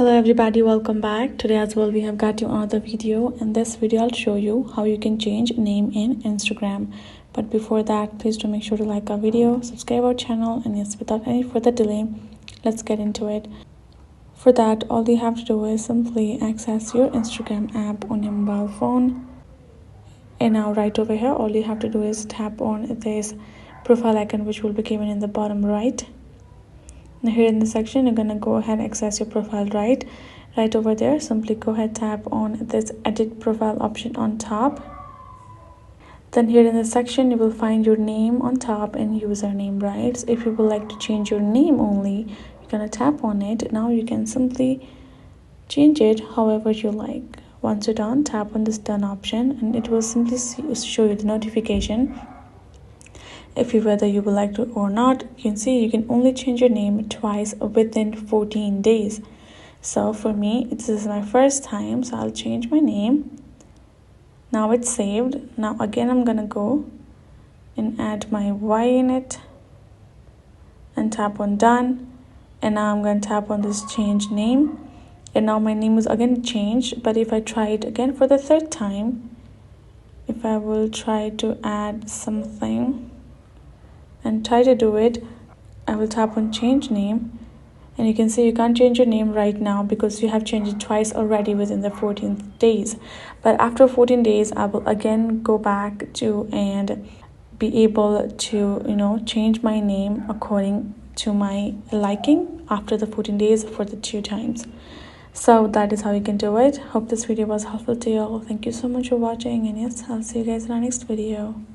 Hello everybody, welcome back. Today as well we have got you another video. In this video I'll show you how you can change name in Instagram. But before that, please do make sure to like our video, subscribe our channel, and yes, without any further delay, let's get into it. For that, all you have to do is simply access your Instagram app on your mobile phone. And now right over here, all you have to do is tap on this profile icon which will be given in the bottom right. Now here in the section, you're gonna go ahead and access your profile right over there. Simply go ahead, tap on this edit profile option on top. Then here in the section, you will find your name on top and username, right? So if you would like to change your name only, you're gonna tap on it. Now you can simply change it however you like. Once you're done, tap on this done option and it will simply show you the notification. If you whether you would like to or not, you can see you can only change your name twice within 14 days. So for me, this is my first time, so I'll change my name. Now it's saved. Now again, I'm gonna go and add my Y in it and tap on done. And now I'm gonna tap on this change name. And now my name is again changed. But if I try it again for the third time, if I will try to add something and try to do it, I will tap on change name, and you can see you can't change your name right now because you have changed it twice already within the 14 days. But after 14 days, I will again go back to and be able to change my name according to my liking after the 14 days for the 2 times. So that is how you can do it. Hope this video was helpful to you all. Thank you so much for watching, and yes, I'll see you guys in our next video.